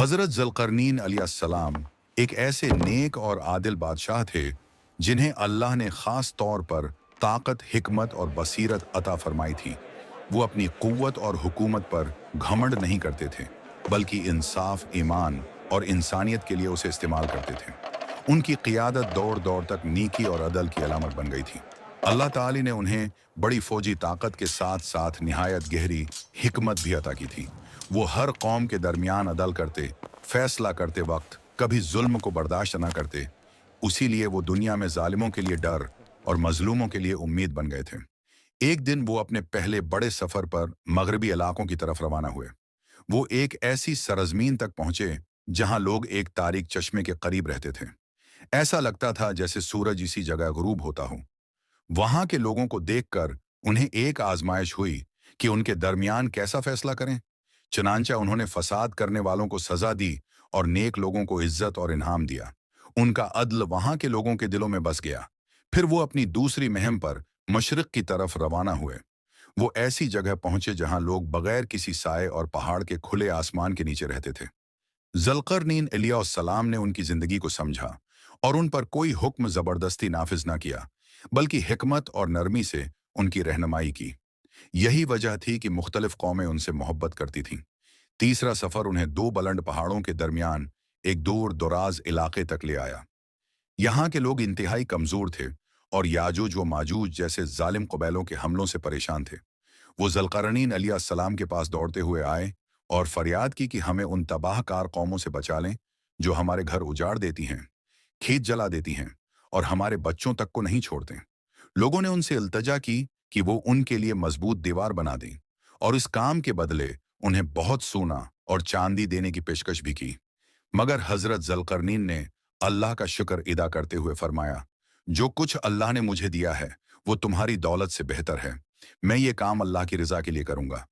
हज़रत ज़ुल्क़रनैन अलैहिस्सलाम एक ऐसे नेक और आदिल बादशाह थे जिन्हें अल्लाह ने ख़ास तौर पर ताकत, हिकमत और बसीरत अता फरमाई थी। वो अपनी क़ुव्वत और हुकूमत पर घमंड नहीं करते थे, बल्कि इंसाफ, ईमान और इंसानियत के लिए उसे इस्तेमाल करते थे। उनकी क़ियादत दौर दौर तक नीकी और अदल की अलामत बन गई थी। अल्लाह ताली ने उन्हें बड़ी फ़ौजी ताकत के साथ साथ निहायत गहरी हिकमत भी अता की थी। वो हर कौम के दरमियान अदल करते, फैसला करते वक्त कभी जुल्म को बर्दाश्त न करते। उसी लिए वो दुनिया में जालिमों के लिए डर और मजलूमों के लिए उम्मीद बन गए थे। एक दिन वो अपने पहले बड़े सफ़र पर मगरबी इलाकों की तरफ रवाना हुए। वो एक ऐसी सरजमीन तक पहुंचे जहां लोग एक तारीक चश्मे के करीब रहते थे। ऐसा लगता था जैसे सूरज इसी जगह गुरूब होता हो। वहां के लोगों को देखकर उन्हें एक आजमाइश हुई कि उनके दरमियान कैसा फैसला करें। चुनांचा उन्होंने फसाद करने वालों को सजा दी और नेक लोगों को इज्जत और इनाम दिया। उनका अदल वहां के लोगों के दिलों में बस गया। फिर वो अपनी दूसरी मुहिम पर मशरिक की तरफ रवाना हुए। वो ऐसी जगह पहुंचे जहां लोग बगैर किसी साए और पहाड़ के खुले आसमान के नीचे रहते थे। ज़ुल्क़रनैन अलैहिस्सलाम ने उनकी जिंदगी को समझा और उन पर कोई हुक्म जबरदस्ती नाफिज ना किया, बल्कि हिकमत और नरमी से उनकी रहनुमाई की। यही वजह थी कि मुख्तलिफ कौमें उनसे मोहब्बत करती थीं। तीसरा सफर उन्हें दो बुलंद पहाड़ों के दरमियान एक दूर दराज इलाके तक ले आया। यहाँ के लोग इंतहाई कमजोर थे और याजूज व माजूज जैसे जालिम कबैलों के हमलों से परेशान थे। वो ज़ुल्क़रनैन अलैहिस्सलाम के पास दौड़ते हुए आए और फरियाद की कि हमें उन तबाहकार कौमों से बचा लें जो हमारे घर उजाड़ देती हैं, खेत जला देती हैं और हमारे बच्चों तक को नहीं छोड़ते। लोगों ने उनसे इल्तजा की कि वो उनके लिए मजबूत दीवार बना दें और इस काम के बदले उन्हें बहुत सोना और चांदी देने की पेशकश भी की। मगर हजरत ज़ुल्क़रनैन ने अल्लाह का शुक्र अदा करते हुए फरमाया, जो कुछ अल्लाह ने मुझे दिया है वो तुम्हारी दौलत से बेहतर है। मैं ये काम अल्लाह की रज़ा के लिए करूंगा।